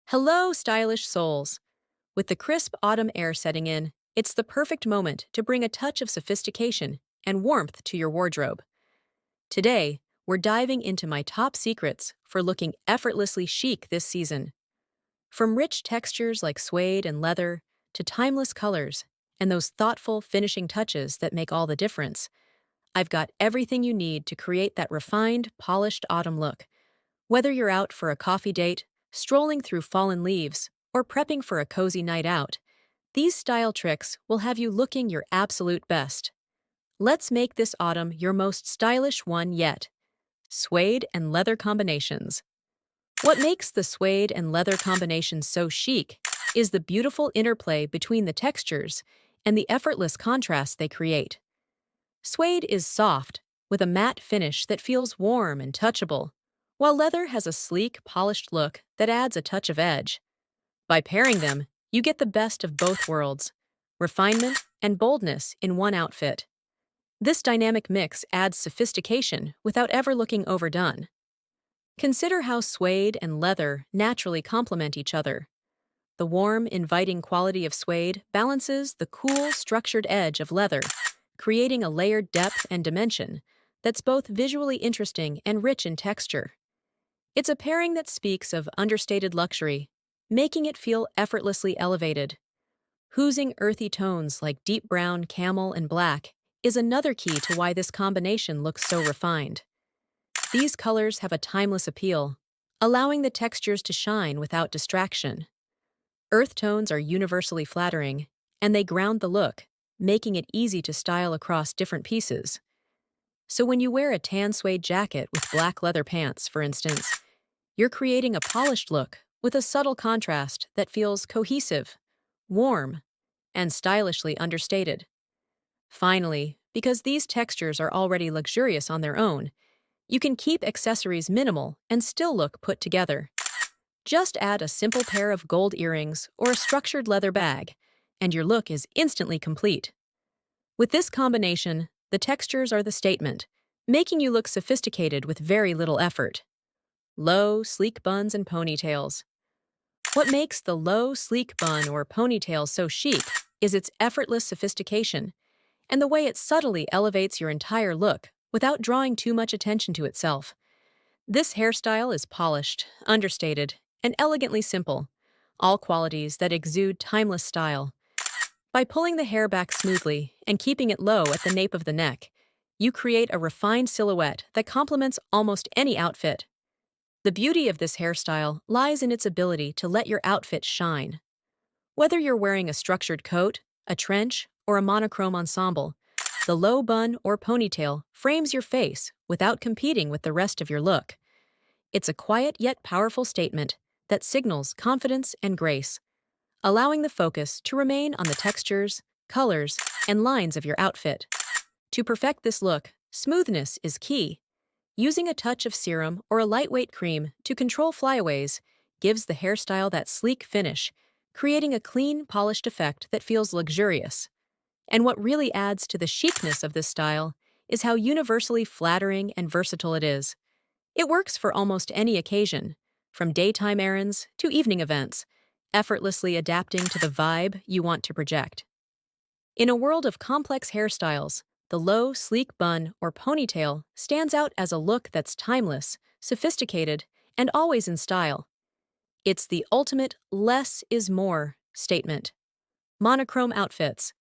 Hello, stylish souls. With the crisp autumn air setting in, it's the perfect moment to bring a touch of sophistication and warmth to your wardrobe. Today, we're diving into my top secrets for looking effortlessly chic this season. From rich textures like suede and leather to timeless colors and those thoughtful finishing touches that make all the difference, I've got everything you need to create that refined, polished autumn look. Whether you're out for a coffee date, strolling through fallen leaves, or prepping for a cozy night out, these style tricks will have you looking your absolute best. Let's make this autumn your most stylish one yet. Suede and leather combinations. What makes the suede and leather combinations so chic is the beautiful interplay between the textures and the effortless contrast they create. Suede is soft, with a matte finish that feels warm and touchable, while leather has a sleek, polished look that adds a touch of edge. By pairing them, you get the best of both worlds, refinement and boldness in one outfit. This dynamic mix adds sophistication without ever looking overdone. Consider how suede and leather naturally complement each other. The warm, inviting quality of suede balances the cool, structured edge of leather, creating a layered depth and dimension that's both visually interesting and rich in texture. It's a pairing that speaks of understated luxury, making it feel effortlessly elevated. Oozing earthy tones like deep brown, camel, and black is another key to why this combination looks so refined. These colors have a timeless appeal, allowing the textures to shine without distraction. Earth tones are universally flattering, and they ground the look, making it easy to style across different pieces. So when you wear a tan suede jacket with black leather pants, for instance, you're creating a polished look with a subtle contrast that feels cohesive, warm, and stylishly understated. Finally, because these textures are already luxurious on their own, you can keep accessories minimal and still look put together. Just add a simple pair of gold earrings or a structured leather bag, and your look is instantly complete. With this combination, the textures are the statement, making you look sophisticated with very little effort. Low, sleek buns and ponytails. What makes the low, sleek bun or ponytail so chic is its effortless sophistication and the way it subtly elevates your entire look without drawing too much attention to itself. This hairstyle is polished, understated, and elegantly simple, all qualities that exude timeless style. By pulling the hair back smoothly and keeping it low at the nape of the neck, you create a refined silhouette that complements almost any outfit. The beauty of this hairstyle lies in its ability to let your outfit shine. Whether you're wearing a structured coat, a trench, or a monochrome ensemble, the low bun or ponytail frames your face without competing with the rest of your look. It's a quiet yet powerful statement that signals confidence and grace, allowing the focus to remain on the textures, colors, and lines of your outfit. To perfect this look, smoothness is key. Using a touch of serum or a lightweight cream to control flyaways gives the hairstyle that sleek finish, creating a clean, polished effect that feels luxurious. And what really adds to the chicness of this style is how universally flattering and versatile it is. It works for almost any occasion, from daytime errands to evening events, effortlessly adapting to the vibe you want to project. In a world of complex hairstyles, the low, sleek bun or ponytail stands out as a look that's timeless, sophisticated, and always in style. It's the ultimate less is more statement. Monochrome outfits.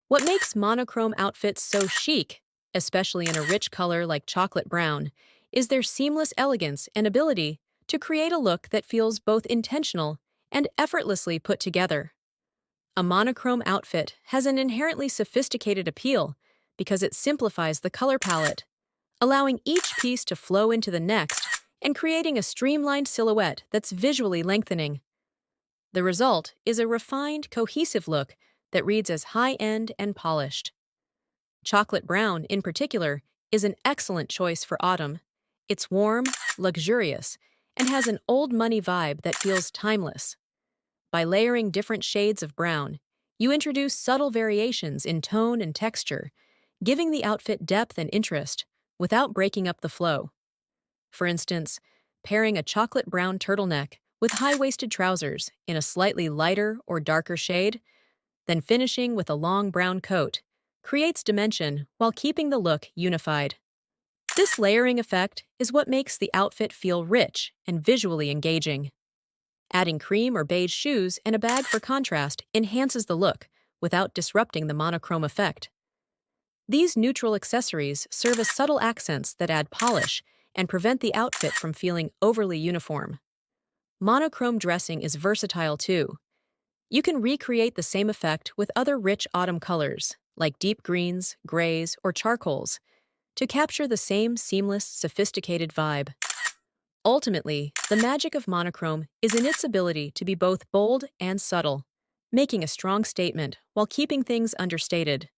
What makes monochrome outfits so chic, especially in a rich color like chocolate brown, is their seamless elegance and ability to create a look that feels both intentional and effortlessly put together. A monochrome outfit has an inherently sophisticated appeal because it simplifies the color palette, allowing each piece to flow into the next and creating a streamlined silhouette that's visually lengthening. The result is a refined, cohesive look that reads as high-end and polished. Chocolate brown, in particular, is an excellent choice for autumn. It's warm, luxurious, and has an old money vibe that feels timeless. By layering different shades of brown, you introduce subtle variations in tone and texture, giving the outfit depth and interest without breaking up the flow. For instance, pairing a chocolate brown turtleneck with high-waisted trousers in a slightly lighter or darker shade, then finishing with a long brown coat, creates dimension while keeping the look unified. This layering effect is what makes the outfit feel rich and visually engaging. Adding cream or beige shoes and a bag for contrast enhances the look without disrupting the monochrome effect. These neutral accessories serve as subtle accents that add polish and prevent the outfit from feeling overly uniform. Monochrome dressing is versatile too. You can recreate the same effect with other rich autumn colors, like deep greens, grays, or charcoals, to capture the same seamless, sophisticated vibe. Ultimately, the magic of monochrome is in its ability to be both bold and subtle, making a strong statement while keeping things understated.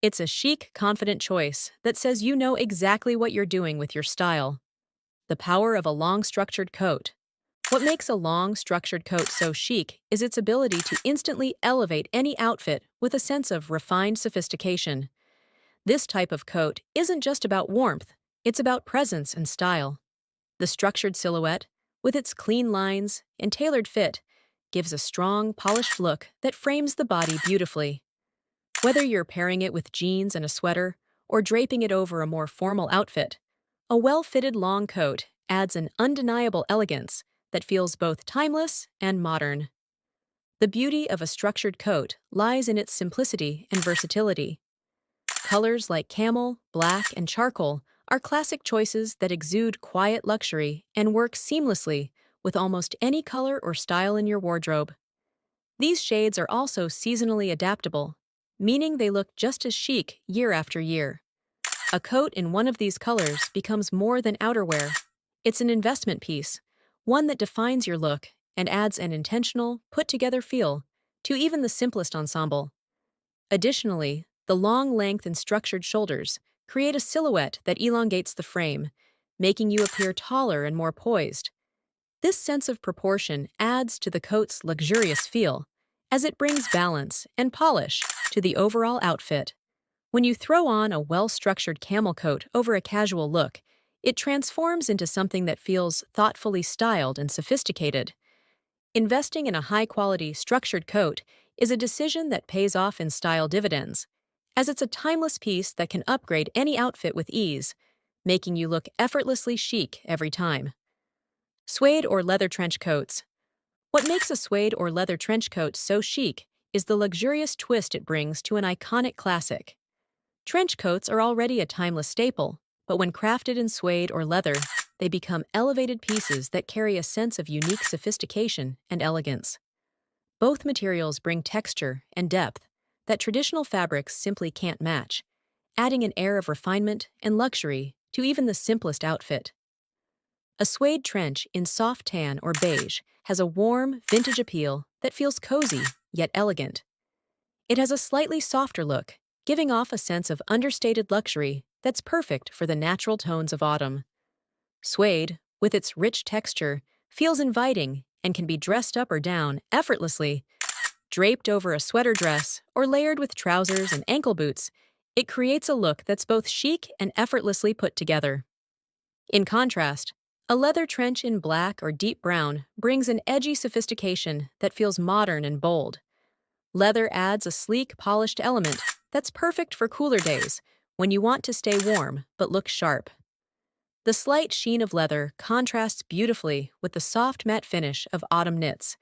It's a chic, confident choice that says you know exactly what you're doing with your style. The power of a long, structured coat. What makes a long, structured coat so chic is its ability to instantly elevate any outfit with a sense of refined sophistication. This type of coat isn't just about warmth, it's about presence and style. The structured silhouette, with its clean lines and tailored fit, gives a strong, polished look that frames the body beautifully. Whether you're pairing it with jeans and a sweater, or draping it over a more formal outfit, a well-fitted long coat adds an undeniable elegance that feels both timeless and modern. The beauty of a structured coat lies in its simplicity and versatility. Colors like camel, black, and charcoal are classic choices that exude quiet luxury and work seamlessly with almost any color or style in your wardrobe. These shades are also seasonally adaptable, meaning they look just as chic year after year. A coat in one of these colors becomes more than outerwear. It's an investment piece, one that defines your look and adds an intentional, put-together feel to even the simplest ensemble. Additionally, the long length and structured shoulders create a silhouette that elongates the frame, making you appear taller and more poised. This sense of proportion adds to the coat's luxurious feel, as it brings balance and polish to the overall outfit. When you throw on a well-structured camel coat over a casual look, it transforms into something that feels thoughtfully styled and sophisticated. Investing in a high-quality, structured coat is a decision that pays off in style dividends, as it's a timeless piece that can upgrade any outfit with ease, making you look effortlessly chic every time. Suede or leather trench coats. What makes a suede or leather trench coat so chic is the luxurious twist it brings to an iconic classic. Trench coats are already a timeless staple, but when crafted in suede or leather, they become elevated pieces that carry a sense of unique sophistication and elegance. Both materials bring texture and depth that traditional fabrics simply can't match, adding an air of refinement and luxury to even the simplest outfit. A suede trench in soft tan or beige has a warm, vintage appeal that feels cozy yet elegant. It has a slightly softer look, giving off a sense of understated luxury that's perfect for the natural tones of autumn. Suede, with its rich texture, feels inviting and can be dressed up or down effortlessly. Draped over a sweater dress or layered with trousers and ankle boots, it creates a look that's both chic and effortlessly put together. In contrast, a leather trench in black or deep brown brings an edgy sophistication that feels modern and bold. Leather adds a sleek, polished element that's perfect for cooler days when you want to stay warm but look sharp. The slight sheen of leather contrasts beautifully with the soft matte finish of autumn knits,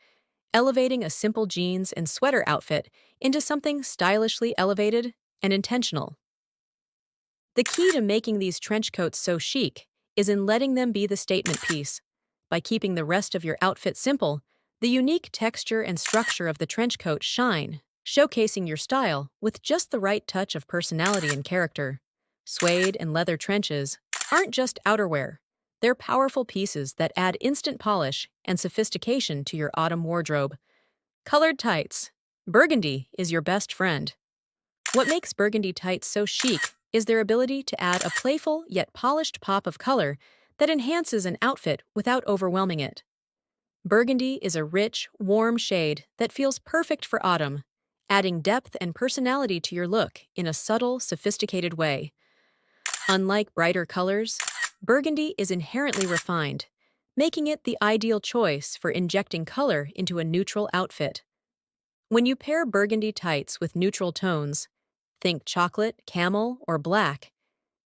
elevating a simple jeans and sweater outfit into something stylishly elevated and intentional. The key to making these trench coats so chic is in letting them be the statement piece. By keeping the rest of your outfit simple, the unique texture and structure of the trench coat shine, showcasing your style with just the right touch of personality and character. Suede and leather trenches aren't just outerwear. They're powerful pieces that add instant polish and sophistication to your autumn wardrobe. Colored tights. Burgundy is your best friend. What makes burgundy tights so chic is their ability to add a playful yet polished pop of color that enhances an outfit without overwhelming it. Burgundy is a rich, warm shade that feels perfect for autumn, adding depth and personality to your look in a subtle, sophisticated way. Unlike brighter colors, burgundy is inherently refined, making it the ideal choice for injecting color into a neutral outfit. When you pair burgundy tights with neutral tones, think chocolate, camel, or black,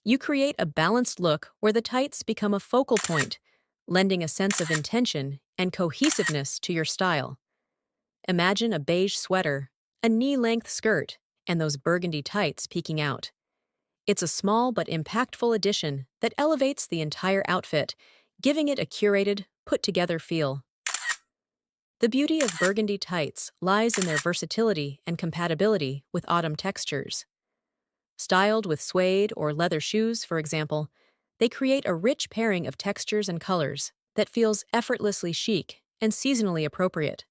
you create a balanced look where the tights become a focal point, lending a sense of intention and cohesiveness to your style. Imagine a beige sweater, a knee-length skirt, and those burgundy tights peeking out. It's a small but impactful addition that elevates the entire outfit, giving it a curated, put-together feel. The beauty of burgundy tights lies in their versatility and compatibility with autumn textures. Styled with suede or leather shoes, for example, they create a rich pairing of textures and colors that feels effortlessly chic and seasonally appropriate.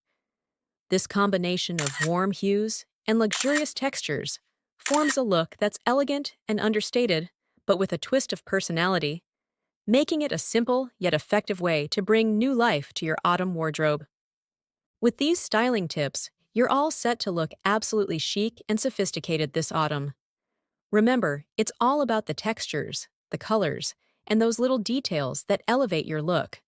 This combination of warm hues and luxurious textures forms a look that's elegant and understated, but with a twist of personality, making it a simple yet effective way to bring new life to your autumn wardrobe. With these styling tips, you're all set to look absolutely chic and sophisticated this autumn. Remember, it's all about the textures, the colors, and those little details that elevate your look.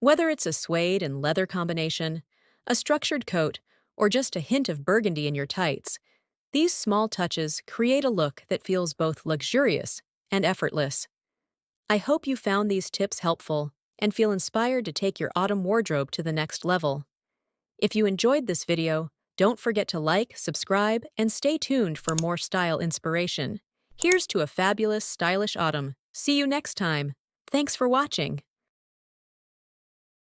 Whether it's a suede and leather combination, a structured coat, or just a hint of burgundy in your tights, these small touches create a look that feels both luxurious and effortless. I hope you found these tips helpful and feel inspired to take your autumn wardrobe to the next level. If you enjoyed this video, don't forget to like, subscribe, and stay tuned for more style inspiration. Here's to a fabulous, stylish autumn. See you next time. Thanks for watching.